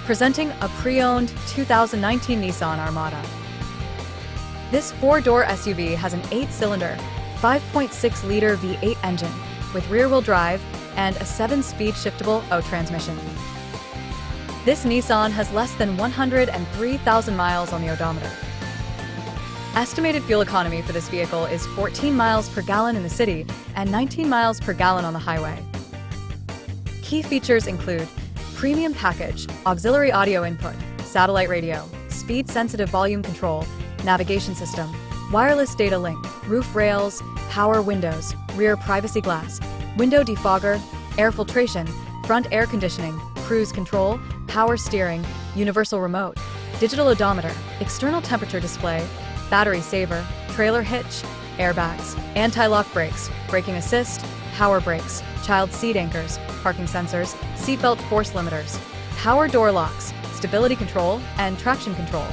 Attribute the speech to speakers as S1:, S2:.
S1: Presenting a pre-owned 2019 Nissan Armada. This four-door SUV has an 8-cylinder, 5.6-liter V8 engine with rear-wheel drive and a 7-speed shiftable O transmission. This Nissan has less than 103,000 miles on the odometer. Estimated fuel economy for this vehicle is 14 miles per gallon in the city and 19 miles per gallon on the highway. Key features include premium package, auxiliary audio input, satellite radio, speed-sensitive volume control, navigation system, wireless data link, roof rails, power windows, rear privacy glass, window defogger, air filtration, front air conditioning, cruise control, power steering, universal remote, digital odometer, external temperature display, battery saver, trailer hitch, airbags, anti-lock brakes, braking assist, power brakes, child seat anchors, parking sensors, seatbelt force limiters, power door locks, stability control, and traction control.